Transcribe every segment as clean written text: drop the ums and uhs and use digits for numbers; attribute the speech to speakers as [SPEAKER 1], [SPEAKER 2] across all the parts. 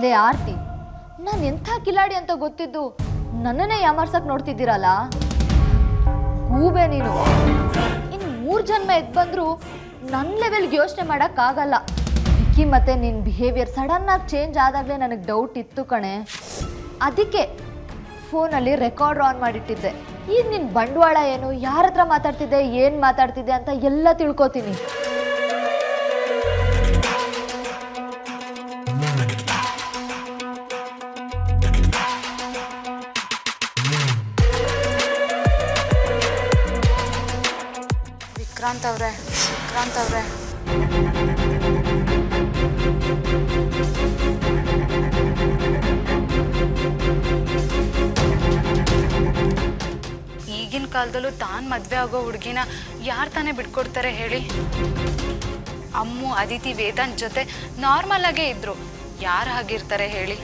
[SPEAKER 1] ಲೇ ಆರ್ತಿ, ನಾನು ಎಂಥ ಕಿಲಾಡಿ ಅಂತ ಗೊತ್ತಿದ್ದು ನನ್ನನ್ನೇ ಯಾಮಾರ್ಸಕ್ ನೋಡ್ತಿದ್ದೀರಲ್ಲ. ಗೂಬೆ ನೀನು. ಇನ್ನು 3 ಜನ್ಮ ಎದ್ದು ಬಂದರೂ ನನ್ನ ಲೆವೆಲ್ಗೆ ಯೋಚನೆ ಮಾಡೋಕ್ಕಾಗಲ್ಲ. ವಿಕ್ಕಿ ಮತ್ತೆ ನಿನ್ನ ಬಿಹೇವಿಯರ್ ಸಡನ್ನಾಗಿ ಚೇಂಜ್ ಆದಾಗಲೇ ನನಗೆ ಡೌಟ್ ಇತ್ತು ಕಣೆ. ಅದಕ್ಕೆ ಫೋನಲ್ಲಿ ರೆಕಾರ್ಡ್ ಆನ್ ಮಾಡಿಟ್ಟಿದ್ದೆ. ಈಗ ನಿನ್ನ ಬಂಡವಾಳ ಏನು, ಯಾರ ಹತ್ರ ಮಾತಾಡ್ತಿದ್ದೆ, ಏನು ಮಾತಾಡ್ತಿದ್ದೆ ಅಂತ ಎಲ್ಲ ತಿಳ್ಕೊತೀನಿ.
[SPEAKER 2] ವಿಕ್ರಾಂತ್ ಅವ್ರೆ, ಈಗಿನ ಕಾಲದಲ್ಲೂ ತಾನು ಮದುವೆ ಆಗೋ ಹುಡುಗಿನ ಯಾರು ತಾನೇ ಬಿಟ್ಕೊಡ್ತಾರೆ ಹೇಳಿ? ಅಮ್ಮು, ಅದಿತಿ, ವೇದಾಂತ್ ಜೊತೆ ನಾರ್ಮಲ್ ಆಗೇ ಇದ್ರು. ಯಾರು ಹಾಗಿರ್ತಾರೆ ಹೇಳಿ?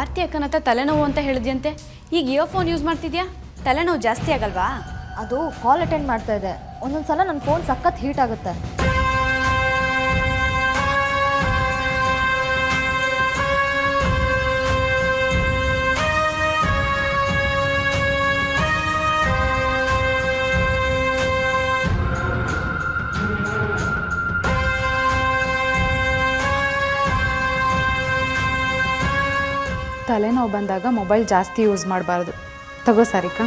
[SPEAKER 3] ಆರ್ತಿ ಅಕ್ಕನತ್ತ ತಲೆನೋವು ಅಂತ ಹೇಳಿದ್ಯಂತೆ, ಈಗ ಇಯರ್ಫೋನ್ ಯೂಸ್ ಮಾಡ್ತಿದ್ಯಾ? ತಲೆನೋವು ಜಾಸ್ತಿ ಆಗಲ್ವಾ?
[SPEAKER 1] ಅದು ಕಾಲ್ ಅಟೆಂಡ್ ಮಾಡ್ತಾ ಇದೆ. ಒಂದೊಂದ್ಸಲ ನನ್ನ ಫೋನ್ ಸಖತ್ ಹೀಟ್ ಆಗುತ್ತೆ.
[SPEAKER 3] ತಲೆನೋವು ಬಂದಾಗ ಮೊಬೈಲ್ ಜಾಸ್ತಿ ಯೂಸ್ ಮಾಡಬಾರ್ದು. ತಗೋ ಸಾರಿಕಾ.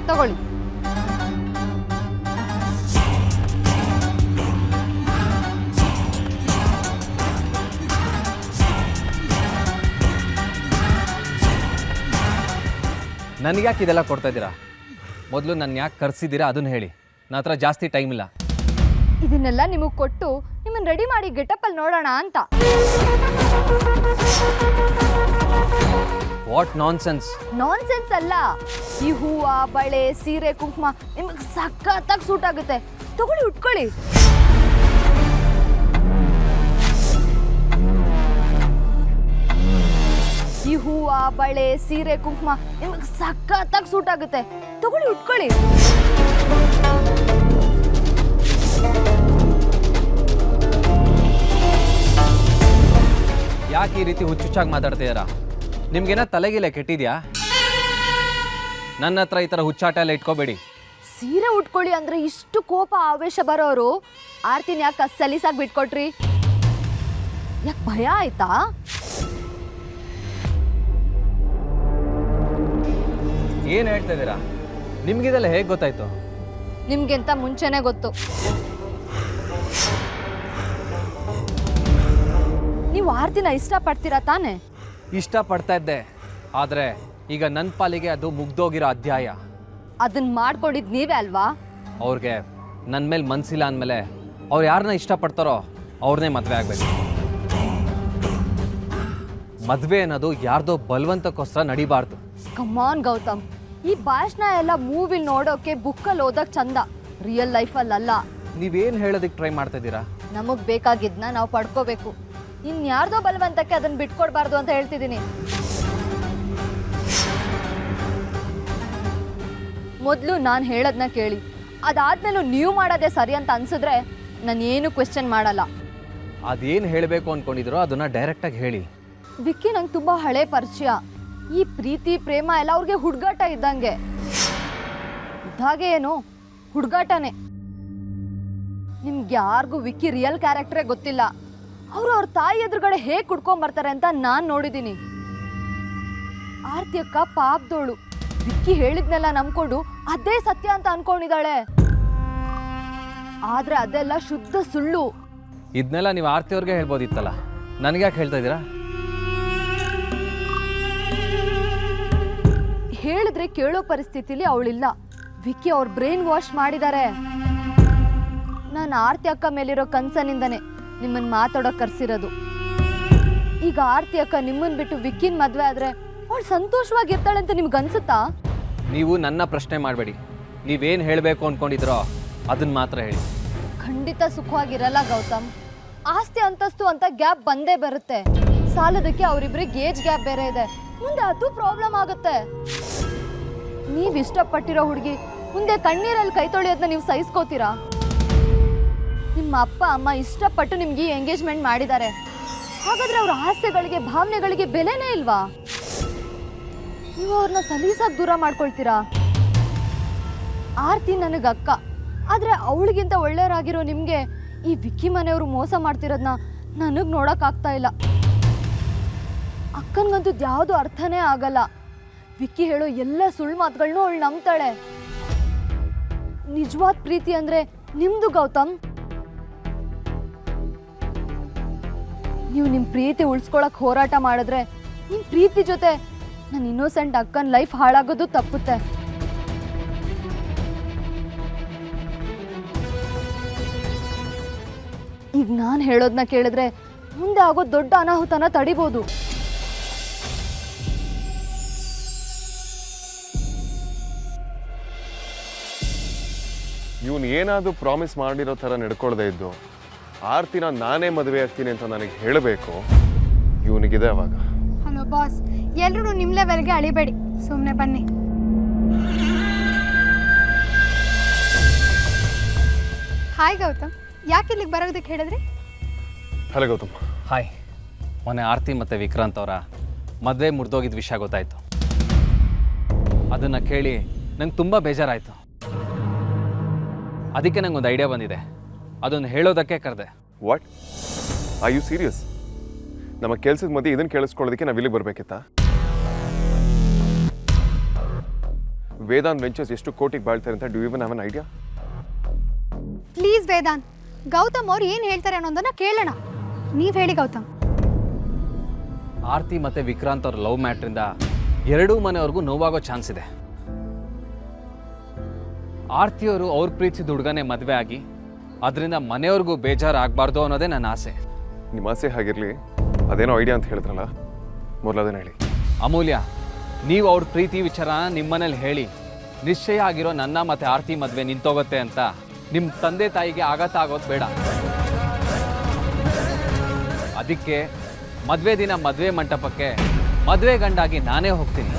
[SPEAKER 1] ತಗೊಳ್ಳಿ.
[SPEAKER 4] ನನಗ್ಯಾಕೆ ಇದೆಲ್ಲ ಕೊಡ್ತಾ ಇದ್ದೀರಾ? ಮೊದಲು ನನ್ನ ಯಾಕೆ ಕರೆಸಿದ್ದೀರಾ ಅದನ್ನು ಹೇಳಿ. ನನ್ನ ಹತ್ರ ಜಾಸ್ತಿ ಟೈಮ್ ಇಲ್ಲ.
[SPEAKER 1] ಇದನ್ನೆಲ್ಲ ನಿಮಗೆ ಕೊಟ್ಟು ನಿಮ್ಮನ್ನು ರೆಡಿ ಮಾಡಿ ಗೆಟಪ್ಪಲ್ಲಿ ನೋಡೋಣ ಅಂತ.
[SPEAKER 4] What nonsense?
[SPEAKER 1] ನಾನ್ಸೆನ್ಸ್ ಅಲ್ಲ. ಈ ಹೂವ, ಬಳೆ, ಸೀರೆ, ಕುಂಕುಮ ನಿಮಗೆ ಸಖತ್ತಾಗಿ ಸೂಟ್ ಆಗುತ್ತೆ. ತಗೊಳ್ಳಿ, ಉಟ್ಕೊಳ್ಳಿ. ಈ ಹೂವ, ಬಳೆ, ಸೀರೆ, ಕುಂಕುಮ ನಿಮಗೆ ಸಖತ್ತಾಗಿ ಸೂಟ್ ಆಗುತ್ತೆ. ತಗೊಳ್ಳಿ, ಉಟ್ಕೊಳ್ಳಿ.
[SPEAKER 4] ಯಾಕೆ ಈ ರೀತಿ ಹುಚ್ಚುಚ್ಚಾಗಿ ಮಾತಾಡ್ತಿದ್ದೀರಾ? ನಿಮ್ಗೇನ ತಲೆಗಿಲ್ಲ ಕೆಟ್ಟಿದ್ಯಾ? ನನ್ನ ಹತ್ರ ಈ ಥರ ಹುಚ್ಚಾಟ ಎಲ್ಲ ಇಟ್ಕೋಬೇಡಿ.
[SPEAKER 1] ಸೀರೆ ಉಟ್ಕೊಳ್ಳಿ ಅಂದ್ರೆ ಇಷ್ಟು ಕೋಪ ಆವೇಶ ಬರೋರು ಆರ್ತಿನ ಯಾಕೆ ಸಲೀಸಾಗಿ ಬಿಟ್ಕೊಟ್ರಿ? ಯಾಕೆ ಭಯ ಆಯ್ತಾ?
[SPEAKER 4] ಏನು ಹೇಳ್ತಾ ಇದ್ದೀರಾ? ನಿಮ್ಗಿದೆಲ್ಲ ಹೇಗೆ ಗೊತ್ತಾಯ್ತು?
[SPEAKER 1] ನಿಮ್ಗಿಂತ ಮುಂಚೆನೆ ಗೊತ್ತು. ನೀವು ಆರ್ತಿನ ಇಷ್ಟಪಡ್ತೀರಾ ತಾನೆ?
[SPEAKER 4] ಇಷ್ಟಪಡ್ತಾ ಇದ್ದೆ, ಆದರೆ ಈಗ ನನ್ನ ಪಾಲಿಗೆ ಅದು ಮುಗ್ದೋಗಿರೋ ಅಧ್ಯಾಯ.
[SPEAKER 1] ಅದನ್ನ ಮಾಡ್ಕೊಂಡಿದ್ ನೀವೇ ಅಲ್ವಾ?
[SPEAKER 4] ಅವ್ರಿಗೆ ನನ್ನ ಮೇಲೆ ಮನಸ್ಸಿಲ್ಲ ಅಂದಮೇಲೆ ಅವ್ರು ಯಾರನ್ನ ಇಷ್ಟಪಡ್ತಾರೋ ಅವ್ರನ್ನೇ ಮದುವೆ ಆಗಬೇಕು. ಮದುವೆ ಅನ್ನೋದು ಯಾರ್ದೋ ಬಲವಂತಕ್ಕೋಸ್ಕರ ನಡಿಬಾರ್ದು.
[SPEAKER 1] ಕಮಾನ್ ಗೌತಮ್, ಈ ಭಾಷಣ ಎಲ್ಲ ಮೂವಿಲಿ ನೋಡೋಕೆ, ಬುಕ್ಕಲ್ಲಿ ಓದೋಕೆ ಚಂದ, ರಿಯಲ್ ಲೈಫಲ್ಲಿ ಅಲ್ಲ.
[SPEAKER 4] ನೀವೇನು ಹೇಳೋದಕ್ಕೆ ಟ್ರೈ ಮಾಡ್ತಾ ಇದ್ದೀರಾ?
[SPEAKER 1] ನಮಗೆ ಬೇಕಾಗಿದ್ನ ನಾವು ಪಡ್ಕೋಬೇಕು. ಇನ್ಯಾರ್ದೋ ಬಲವಂತಕ್ಕೆ ಅದನ್ನ ಬಿಟ್ಕೊಡ್ಬಾರ್ದು ಅಂತ ಹೇಳ್ತಿದ್ದೀನಿ. ಮೊದಲು ನಾನು ಹೇಳೋದನ್ನ ಕೇಳಿ, ಅದಾದ್ಮೇಲೂ ನೀವು ಮಾಡೋದೇ ಸರಿ ಅಂತ ಅನ್ಸಿದ್ರೆ ನಾನು ಏನು ಕ್ವೆಶ್ಚನ್ ಮಾಡಲ್ಲ.
[SPEAKER 4] ಅದೇನು ಹೇಳಬೇಕು ಅಂದ್ಕೊಂಡಿದ್ರೋ ಅದನ್ನು ಡೈರೆಕ್ಟಾಗಿ ಹೇಳಿ.
[SPEAKER 1] ವಿಕ್ಕಿ ನಂಗೆ ತುಂಬ ಹಳೆ ಪರಿಚಯ. ಈ ಪ್ರೀತಿ ಪ್ರೇಮ ಎಲ್ಲ ಅವ್ರಿಗೆ ಹುಡುಗಾಟ ಇದ್ದಂಗೆ. ಇದ್ದಾಗೆ ಏನು ಹುಡುಗಾಟನೇ. ನಿಮ್ಗೆ ಯಾರಿಗೂ ವಿಕ್ಕಿ ರಿಯಲ್ ಕ್ಯಾರೆಕ್ಟ್ರೇ ಗೊತ್ತಿಲ್ಲ. ಅವ್ರ ತಾಯಿ ಎದುರುಗಡೆ ಹೇಗೆ ಕುಡ್ಕೊಂಬರ್ತಾರೆ ಅಂತ ನಾನು ನೋಡಿದ್ದೀನಿ. ಆರ್ತಿ ಅಕ್ಕ ಪಾಪದೋಳು. ವಿಕ್ಕಿ ಹೇಳಿದ್ನೆಲ್ಲ ನಂಬ್ಕೊಂಡು ಅದೇ ಸತ್ಯ ಅಂತ ಅನ್ಕೊಂಡಿದ್ದಾಳೆ. ಆದ್ರೆ ಅದೆಲ್ಲ ಶುದ್ಧ ಸುಳ್ಳು.
[SPEAKER 4] ಇದನ್ನೆಲ್ಲ ನೀವು ಆರ್ತಿಯವ್ರಿಗೆ ಹೇಳ್ಬೋದಿತ್ತಲ್ಲ, ನನಗೆ ಯಾಕೆ ಹೇಳ್ತಾ ಇದ್ದೀರಾ?
[SPEAKER 1] ಹೇಳಿದ್ರೆ ಕೇಳೋ ಪರಿಸ್ಥಿತಿಲಿ ಅವಳಿಲ್ಲ. ವಿಕ್ಕಿ ಅವ್ರ ಬ್ರೈನ್ ವಾಶ್ ಮಾಡಿದ್ದಾರೆ. ನಾನು ಆರ್ತಿ ಅಕ್ಕ ಮೇಲಿರೋ ಕನ್ಸನಿಂದನೇ ನಿಮ್ಮನ್ನು ಮಾತಾಡೋಕೆ ಕರ್ಸಿರೋದು. ಈಗ ಆರ್ತಿ ಅಕ್ಕ ನಿಮ್ಮನ್ನು ಬಿಟ್ಟು ವಿಕ್ಕಿನ ಮದುವೆ ಆದರೆ ಅವಳು ಸಂತೋಷವಾಗಿರ್ತಾಳೆ ಅಂತ ನಿಮ್ಗೆ ಅನ್ಸುತ್ತಾ?
[SPEAKER 4] ನೀವು ನನ್ನ ಪ್ರಶ್ನೆ ಮಾಡಬೇಡಿ. ನೀವೇನು ಹೇಳಬೇಕು ಅಂದ್ಕೊಂಡಿದ್ರೋ ಅದನ್ನು ಮಾತ್ರ ಹೇಳಿ.
[SPEAKER 1] ಖಂಡಿತ ಸುಖವಾಗಿರಲ್ಲ ಗೌತಮ್. ಆಸ್ತಿ ಅಂತಸ್ತು ಅಂತ ಗ್ಯಾಪ್ ಬಂದೇ ಬರುತ್ತೆ. ಸಾಲದಕ್ಕೆ ಅವರಿಬ್ಬರಿಗೆ ಏಜ್ ಗ್ಯಾಪ್ ಬೇರೆ ಇದೆ. ಮುಂದೆ ಅದು ಪ್ರಾಬ್ಲಮ್ ಆಗುತ್ತೆ. ನೀವು ಇಷ್ಟಪಟ್ಟಿರೋ ಹುಡುಗಿ ಮುಂದೆ ಕಣ್ಣೀರಲ್ಲಿ ಕೈ ತೊಳೆಯೋದನ್ನ ನೀವು ಸಹಿಸ್ಕೋತೀರಾ? ನಿಮ್ಮ ಅಪ್ಪ ಅಮ್ಮ ಇಷ್ಟಪಟ್ಟು ನಿಮ್ಗೆ ಎಂಗೇಜ್ಮೆಂಟ್ ಮಾಡಿದ್ದಾರೆ. ಹಾಗಾದ್ರೆ ಅವ್ರ ಆಸೆಗಳಿಗೆ ಭಾವನೆಗಳಿಗೆ ಬೆಲೆನೇ ಇಲ್ವಾ? ನೀವು ಅವ್ರನ್ನ ಸಲೀಸಾಗಿ ದೂರ ಮಾಡ್ಕೊಳ್ತೀರಾ? ಆರ್ತಿ ನನಗೆ ಅಕ್ಕ, ಆದರೆ ಅವಳಿಗಿಂತ ಒಳ್ಳೆಯವರಾಗಿರೋ ನಿಮಗೆ ಈ ವಿಕ್ಕಿ ಮನೆಯವರು ಮೋಸ ಮಾಡ್ತಿರೋದನ್ನ ನನಗೆ ನೋಡೋಕ್ಕಾಗ್ತಾ ಇಲ್ಲ. ಅಕ್ಕನಿಗಂತೂ ಯಾವುದು ಅರ್ಥನೇ ಆಗಲ್ಲ. ವಿಕ್ಕಿ ಹೇಳೋ ಎಲ್ಲ ಸುಳ್ಳು ಮಾತುಗಳನ್ನೂ ಅವಳು ನಂಬ್ತಾಳೆ. ನಿಜವಾದ ಪ್ರೀತಿ ಅಂದರೆ ನಿಮ್ಮದು ಗೌತಮ್. ನೀವು ನಿಮ್ಮ ಪ್ರೀತಿ ಉಳಿಸ್ಕೊಳಕ್ಕೆ ಹೋರಾಟ ಮಾಡಿದ್ರೆ ನಿಮ್ಮ ಪ್ರೀತಿ ಜೊತೆ ನನ್ನ ಇನ್ನೋಸೆಂಟ್ ಅಕ್ಕನ ಲೈಫ್ ಹಾಳಾಗೋದು ತಪ್ಪುತ್ತೆ. ಈಗ ನಾನು ಹೇಳೋದನ್ನ ಕೇಳಿದ್ರೆ ಮುಂದೆ ಆಗೋ ದೊಡ್ಡ ಅನಾಹುತನ ತಡಿಬೋದು.
[SPEAKER 5] ಇವನು ಏನಾದರೂ ಪ್ರಾಮಿಸ್ ಮಾಡಿರೋ ಥರ ನಡ್ಕೊಳ್ದೇ ಇದ್ದು ಆರ್ತಿನ ನಾನೇ ಮದುವೆ ಆಗ್ತೀನಿ ಅಂತ ನನಗೆ ಹೇಳಬೇಕು. ಇವನಿಗಿದೆ ಅವಾಗ.
[SPEAKER 6] ಹಲೋ ಬಾಸ್, ಎಲ್ಲರೂ ನಿಮ್ಮ ಲೆವೆಲ್ಗೆ ಅಳಿಬೇಡಿ, ಸುಮ್ಮನೆ ಬನ್ನಿ. ಹಾಯ್ ಗೌತಮ್, ಯಾಕೆ ಇಲ್ಲಿಗೆ ಬರೋದಕ್ಕೆ ಹೇಳಿದ್ರಿ?
[SPEAKER 5] ಹಲೋ ಗೌತಮ್.
[SPEAKER 4] ಹಾಯ್. ಮೊನ್ನೆ ಆರ್ತಿ ಮತ್ತು ವಿಕ್ರಾಂತ್ ಅವರ ಮದುವೆ ಮುರಿದೋಗಿದ್ದ ವಿಷಯ ಗೊತ್ತಾಯಿತು. ಅದನ್ನು ಕೇಳಿ ನಂಗೆ ತುಂಬ ಬೇಜಾರಾಯಿತು. ಅದಕ್ಕೆ ನಂಗೊಂದು ಐಡಿಯಾ ಬಂದಿದೆ. ಅದನ್ನು ಹೇಳೋದಕ್ಕೆ ಕರೆದೆ.
[SPEAKER 5] What are you serious? ನಮ್ಮ ಕೆಲಸದ ಮಧ್ಯೆ ಇದನ್ನು ಕೇಳಿಸ್ಕೊಳ್ಳೋದಕ್ಕೆ ನಾವು ಇಲ್ಲಿಗೆ ಬರಬೇಕಿತ್ತಾ? ವೇದಾಂತ್ ವೆಂಚರ್ಸ್ ಎಷ್ಟು ಕೋಟಿಗೆ ಬಾಳ್ತಾರೆ ಅಂತ do even have an idea?
[SPEAKER 6] Please Vedant, Gautam ಅವ್ರು ಏನು ಹೇಳ್ತಾರೆ ಅನ್ನೋದನ್ನ ಕೇಳೋಣ. ನೀವು ಹೇಳಿ ಗೌತಮ್.
[SPEAKER 4] ಆರ್ತಿ ಮತ್ತು ವಿಕ್ರಾಂತ್ ಅವ್ರ ಲವ್ ಮ್ಯಾಟ್ರಿಂದ ಎರಡೂ ಮನೆಯವ್ರಿಗೂ ನೋವಾಗೋ ಚಾನ್ಸ್ ಇದೆ. ಆರ್ತಿಯವರು ಅವ್ರ ಪ್ರೀತಿಸಿದ ಹುಡುಗನೇ ಮದುವೆ ಆಗಿ ಅದರಿಂದ ಮನೆಯವ್ರಿಗೂ ಬೇಜಾರು ಆಗಬಾರ್ದು ಅನ್ನೋದೇ ನನ್ನ ಆಸೆ.
[SPEAKER 5] ನಿಮ್ಮ ಆಸೆ ಹಾಗಿರಲಿ, ಅದೇನೋ ಐಡಿಯಾ ಅಂತ ಹೇಳಿದ್ರಲ್ಲ, ಮೊದಲದೇನು ಹೇಳಿ.
[SPEAKER 4] ಅಮೂಲ್ಯ, ನೀವು ಅವ್ರ ಪ್ರೀತಿ ವಿಚಾರನ ನಿಮ್ಮನೇಲಿ ಹೇಳಿ ನಿಶ್ಚಯ ಆಗಿರೋ ನನ್ನ ಮತ್ತು ಆರ್ತಿ ಮದುವೆ ನಿಂತೋಗುತ್ತೆ ಅಂತ ನಿಮ್ಮ ತಂದೆ ತಾಯಿಗೆ ಆಘಾತ ಆಗೋದು ಬೇಡ. ಅದಕ್ಕೆ ಮದುವೆ ದಿನ ಮದುವೆ ಮಂಟಪಕ್ಕೆ ಮದುವೆ ಗಂಡಾಗಿ ನಾನೇ ಹೋಗ್ತೀನಿ.